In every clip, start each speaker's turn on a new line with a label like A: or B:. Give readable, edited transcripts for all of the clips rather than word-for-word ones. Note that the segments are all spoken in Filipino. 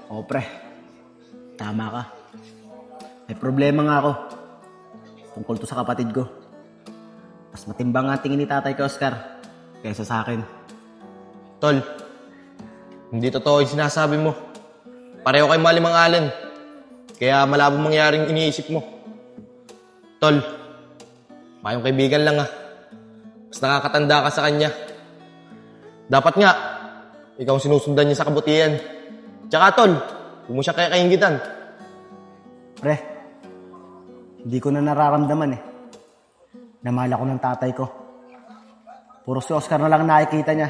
A: Oo, pre. Tama ka. May problema nga ako. Tungkol to sa kapatid ko. Mas matimbang nga tingin ni tatay kay Oscar kaysa sa akin.
B: Tol, hindi totoo yung sinasabi mo. Pareho kayo malimang-alin. Kaya malabo mangyaring iniisip mo. Tol, mayong kaibigan lang ah. Mas nakakatanda ka sa kanya. Dapat nga, ikaw ang sinusundan niya sa kabutihan. Tsaka tol, huwag mo siya kaya kaingitan.
A: Pre, hindi ko na nararamdaman na mahal ako ng tatay ko. Puro si Oscar na lang nakikita niya.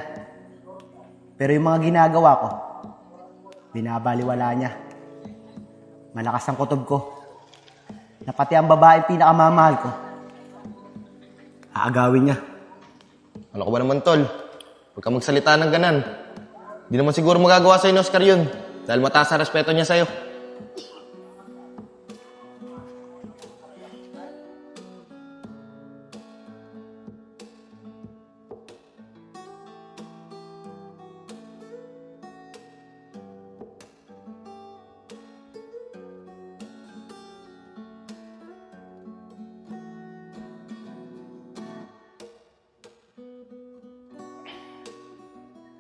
A: Pero yung mga ginagawa ko, binabaliwala niya. Malakas ang kutob ko. Na pati ang babaeng pinakamamahal ko, aagawin niya.
B: Ano ko ba naman tol? Huwag ka magsalita ng ganan. Di naman siguro magagawa sa'yo ni Oscar yun. Dahil mataas ang respeto niya sa'yo.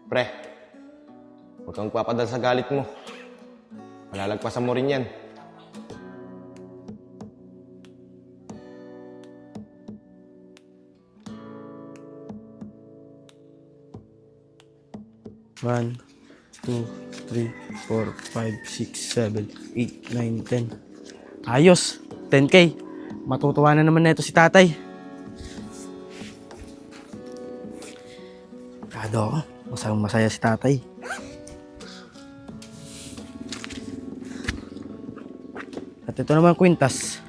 B: Pre, huwag kang magpapadal sa galit mo. Malalagpasan mo rin yan.
C: One, two, three, 4, 5, 6, 7, 8, 9, 10. Ayos! 10K. Matutuwa na naman neto si tatay. Kado ako. Masayang masaya si tatay. At ito naman kwintas.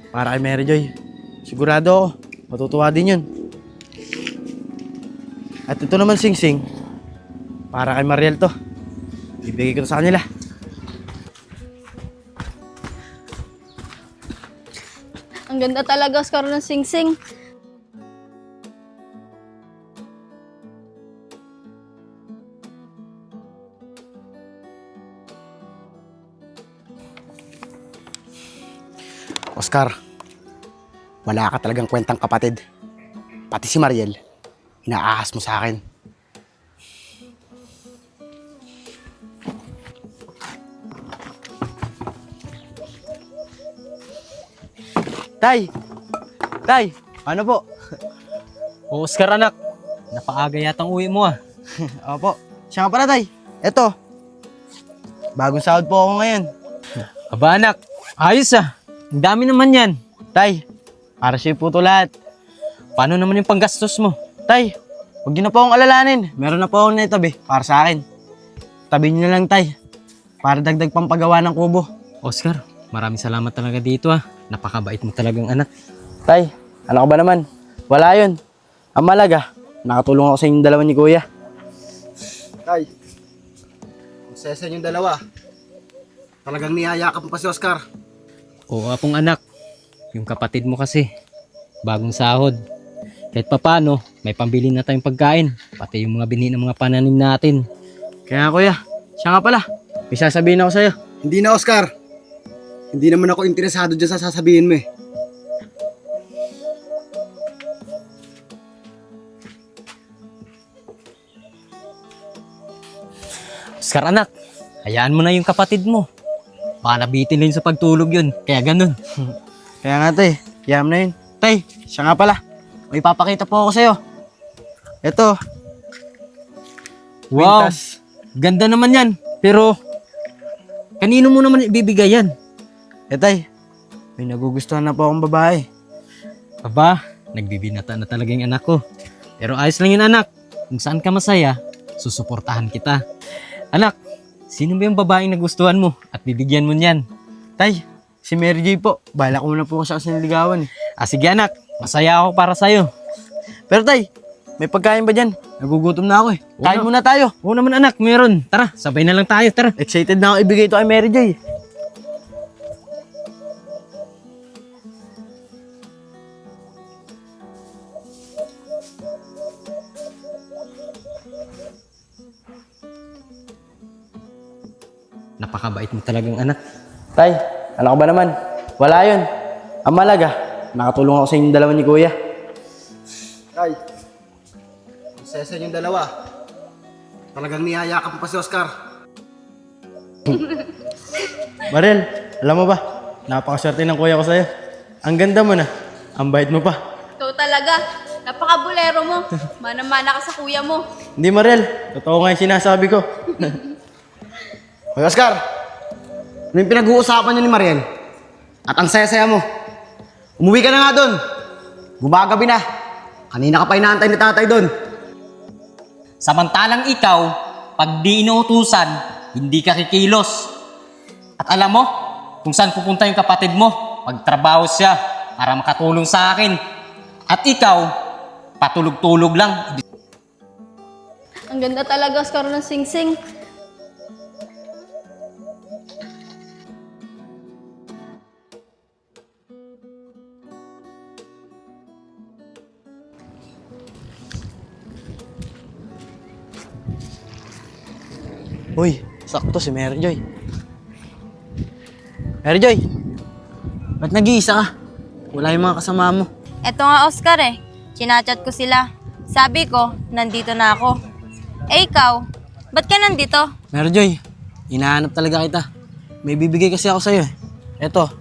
C: Para kay Mary Joy. Sigurado ako. Matutuwa din yun. At ito naman sing-sing. Para kay Mariel to. Ibigay ko to sa kanila.
D: Ang ganda talaga, Oscar, ng sing-sing.
A: Oscar, wala ka talagang kwentang kapatid. Pati si Mariel, inaahas mo sa akin.
C: Tay! Tay! Ano po?
E: O Oscar anak, napaaga yatang uwi mo ah.
C: Opo. Siya nga pala, tay. Eto. Bagong sahod po ako ngayon.
E: Aba anak, ayos ah. Ang dami naman yan.
C: Tay, para sa'yo po to lahat.
E: Paano naman yung panggastos mo?
C: Tay, huwag niyo na po akong alalanin. Meron na po akong naitabi para sa akin. Tabi niyo na lang, tay. Para dagdag pampagawa ng kubo.
E: Oscar, maraming salamat talaga dito ah. Napakabait mo talagang anak.
C: Tay, ano ka ba naman? Wala yun. Ang malaga, nakatulong ako sa inyong dalawa ni Kuya.
A: Tay, kung sesa yung dalawa, talagang niyayakap mo pa si Oscar.
E: Oo apong anak, yung kapatid mo kasi, bagong sahod. Kahit papano, may pambili na tayong pagkain. Pati yung mga binhi ng mga pananim natin.
C: Kaya Kuya, siya nga pala. May sasabihin ako sa'yo.
A: Hindi na, Oscar. Hindi naman ako interesado dyan sa sasabihin mo eh.
E: Oscar anak, hayaan mo na yung kapatid mo. Baka nabitin na yun sa pagtulog yun. Kaya ganun.
C: Kaya nga tay, yam na yun. Tay, siya nga pala. May papakita po ako sa'yo. Ito.
E: Wow,
C: Quintas.
E: ganda naman yan. Pero, kanino mo naman ibibigay yan?
C: Tay, may nagugustuhan na po akong babae.
E: Aba, nagbibinata na talaga yung anak ko. Pero ayos lang yun anak. Kung saan ka masaya, susuportahan kita. Anak, sino ba yung babaeng nagustuhan mo at bibigyan mo niyan?
C: Tay, si Mary J po. Bahala ko muna po siya sa niligawan eh.
E: Ah sige anak, masaya ako para sa'yo.
C: Pero tay, may pagkain ba dyan? Nagugutom na ako eh. Kain
E: Oo.
C: muna tayo.
E: Oo naman anak, meron. Tara, sabay na lang tayo, tara.
C: Excited na ako ibigay ito kay Mary J.
E: Napakabait mo talagang anak.
C: Tay, ano ka ba naman? Wala yun. Ang malaga, nakatulong ako sa inyong dalawa ni Kuya.
A: Ay, sesa yung dalawa. Talagang niyayakap mo pa si Oscar.
C: Mariel, alam mo ba? Napakaswerte ng kuya ko sa'yo. Ang ganda mo na. Ang bait mo pa.
D: Ikaw talaga. Napaka-bulero mo. Mana-mana ka sa kuya mo.
C: Hindi, Mariel. Totoo nga yung sinasabi ko.
A: Hoy Oscar, ano yung pinag-uusapan niyo ni Mariel? At ang saya-saya mo. Umuwi ka na nga doon. Gumagabi na. Kanina ka pa inaantay ni tatay doon.
E: Samantalang ikaw, pag di inuutusan, hindi ka kikilos. At alam mo, kung saan pupunta yung kapatid mo, magtrabaho siya para makatulong sa akin. At ikaw, patulog-tulog lang.
D: Ang ganda talaga, Oscar, ng singsing.
C: Uy, sakto si Mary Joy. Mary Joy, ba't nag-iisa ka? Wala yung mga kasama mo.
F: Eto nga Oscar chinachat ko sila. Sabi ko, nandito na ako. Eh ikaw, ba't ka nandito?
C: Mary Joy, hinahanap talaga kita. May bibigay kasi ako sa'yo. Eto.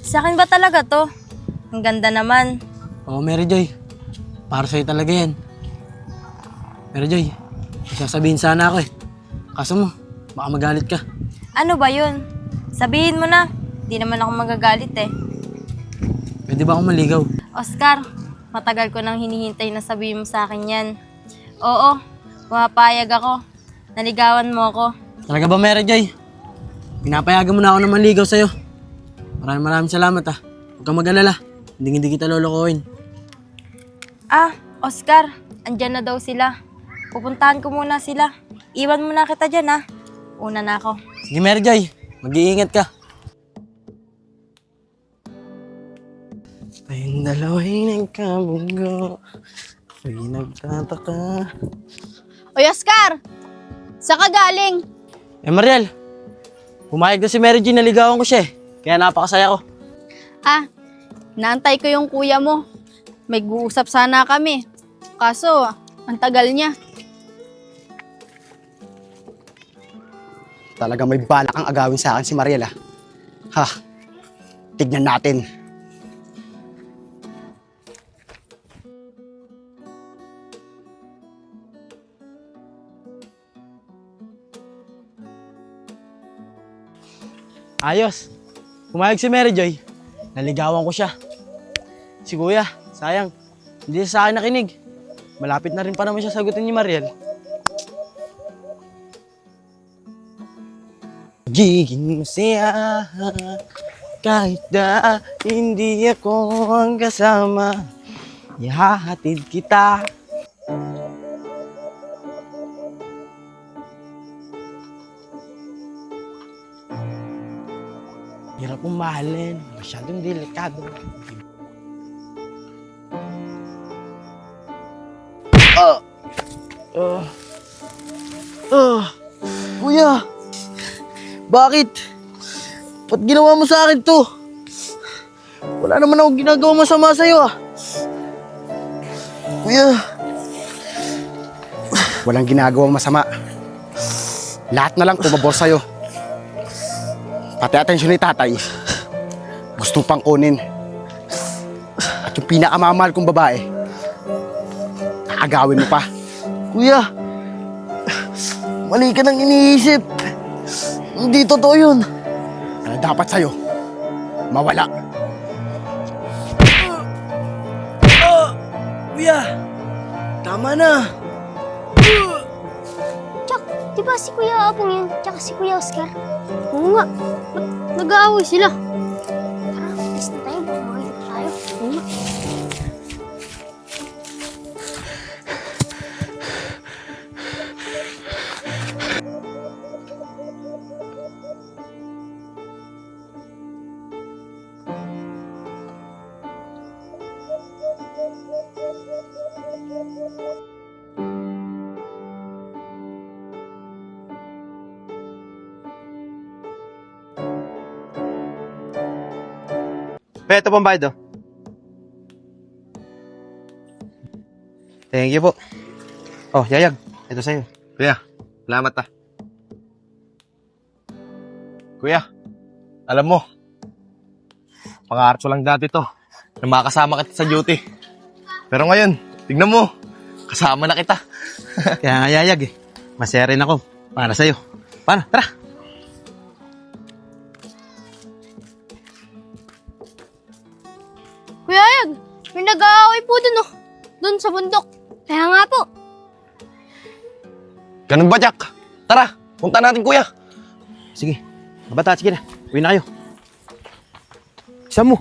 F: Sa akin ba talaga to? Ang ganda naman.
C: Oo, Mary Joy. Para sa'yo talaga yan. Mary Joy, may sasabihin sana ako Kaso mo, baka magalit ka.
F: Ano ba yun? Sabihin mo na. Di naman ako magagalit
C: Pwede ba akong maligaw?
F: Oscar, matagal ko nang hinihintay na sabihin mo sa akin yan. Oo, pumapayag ako. Naligawan mo ako.
C: Talaga ba, Mary Joy? Pinapayagan mo na ako na maligaw sa'yo. Maraming salamat Huwag kang mag-alala. Hindi kita lolokohin.
F: Oscar, andyan na daw sila. Pupuntahan ko muna sila. Iwan mo na kita dyan Una na ako.
C: Sige, Mary Joy. Mag-iingat ka. Tayong dalawa'y nagkabunggo. Ako'y nagtataka.
D: Oy, Oscar! Saan ka galing?
C: Mariel, pumayag na si Mary Jean, naligawan ko siya Kaya napakasaya ko.
D: Naantay ko yung kuya mo. May guusap sana kami. Kaso, ang tagal niya.
A: Talaga may balak ang agawin sa akin si Mariel Ha, tignan natin.
C: Ayos. Pumayag si Mary Joy. Naligawan ko siya. Si Kuya, sayang. Hindi siya sa akin nakinig. Malapit na rin pa naman siya sagutin ni Mariel. Giging masaya kahit na hindi ako ang kasama. Ihahatid kita. Hirap mong mahalin. Masyadong delikado. Kuya! Bakit? Ba't ginawa mo sa akin to? Wala naman ako ginagawa masama sa'yo Kuya!
A: Walang ginagawang masama. Lahat na lang pumabor sa'yo. Pati atensyon ni tatay, gusto pang kunin. At yung pinakamamahal kong babae, aagawin mo pa.
C: Kuya! Mali ka nang iniisip. Hindi totoo yun.
A: Ano dapat sa'yo? Mawala.
C: Kuya! Tama na.
G: Tsak, di ba si Kuya Apong yun? Tsaka si Kuya Oscar? Oo nga. Nag-aaway sila. Tara, alis na tayo. Makikita tayo. Oo nga.
C: Pe, ito pang bayad, oh. Thank you po. Oh, Yayag. Ito sa'yo.
B: Kuya, salamat ah. Kuya, alam mo, pangarap ko lang dati to, na makakasama kita sa duty. Pero ngayon, tignan mo, kasama na kita.
C: Kaya nga, Yayag, eh. Masaya rin ako. Para sa'yo. Paano? Tara!
G: Kuya Ayag, may nag-aaway po dun oh. Dun sa bundok. Kaya nga po.
B: Ganun ba, Jack? Tara, punta natin, kuya.
C: Sige. Kabata, sige na. Uwi na kayo. Isa mo.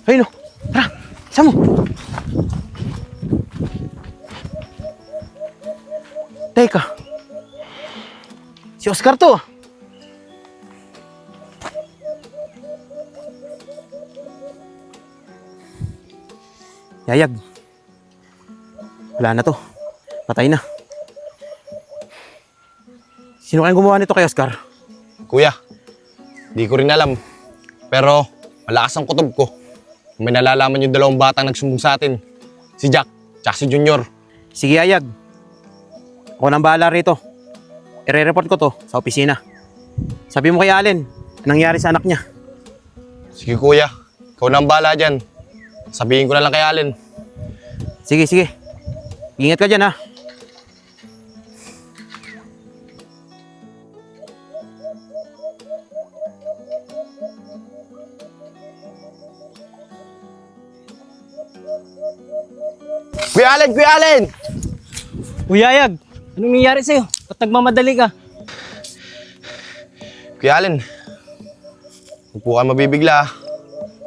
C: Ayun, oh. Tara, isa mo. Teka. Si Oscar to. Yayag. Wala na to. Patay na. Sino kayang gumawa nito kay Oscar?
B: Kuya, di ko rin alam. Pero malakas ang kutob ko. May nalalaman yung dalawang batang nagsumbong sa atin. Si Jack, tsaka si Junior.
C: Sige, Yayag. Ako nang bahala rito. I-report ko to sa opisina. Sabi mo kay Allen, anong nangyari sa anak niya?
B: Sige kuya, ikaw na ang bahala dyan. Sabihin ko na lang kay Allen.
C: Sige, sige. Ingat ka dyan, ha.
B: Kuya Allen! Kuya Allen!
E: Kuya Yayag, anong nangyari sa'yo? Ba't nagmamadali ka?
B: Kuya Allen, huwag po kayo mabibigla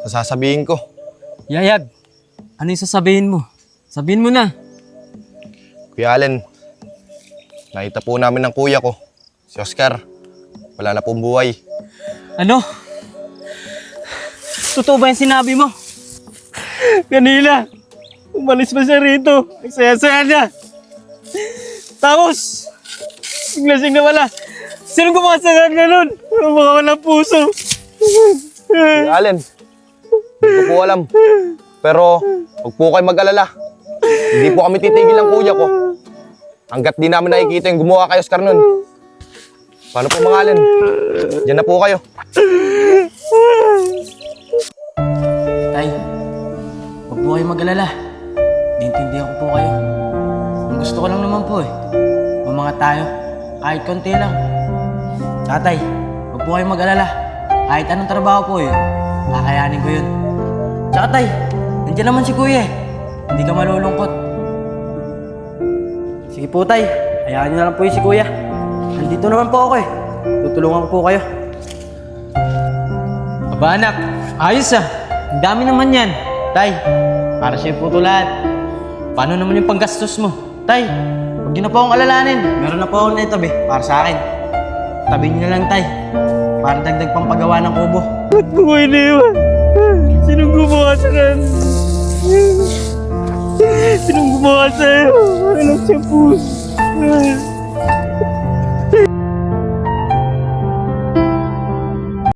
B: sa sasabihin ko.
E: Yayag, ano yung sasabihin mo? Sabihin mo na.
B: Kuya Allen, nakita po namin ng kuya ko, si Oscar. Wala na pong buhay.
E: Ano? Totoo ba yung sinabi mo? Kanina, umalis pa siya rito. Ang saya-saya niya. Tapos, biglasing na wala. Sino gumawa sa kanya nun? Mga walang puso.
B: Kuya Allen, hindi ko po alam. Pero huwag po kayo mag-alala. Hindi po kami titigil ng kuya ko hanggat di namin nakikita yung gumawa kay Oscar nun. Paano po mga Allen? Diyan na po kayo.
C: Tay, huwag po kayo mag-alala. Naintindihan ko po kayo. Ang gusto ko lang naman po mga tayo, kahit konti lang. Tatay, huwag po kayo mag-alala. Kahit anong trabaho po kakayanin ko yun. Tsaka tay, nandiyan naman si kuya Hindi ka malulungkot. Sige po tay, hayaan niyo na lang po si kuya. Nandito naman po ako Tutulungan ko po kayo.
E: Aba anak, ayos ah. Ang dami naman yan. Tay, para sa'yo po ito lahat. Paano naman yung panggastos mo?
C: Tay, huwag niyo na po akong alalanin. Meron na po ako na itabi para sa akin. Tabi niyo na lang tay. Para dagdag pang paggawa ng kubo.
E: Ba't mo ko iniwan? Sinong gumawa sa kan? Sinong gumawa sa'yo? Alam siya po.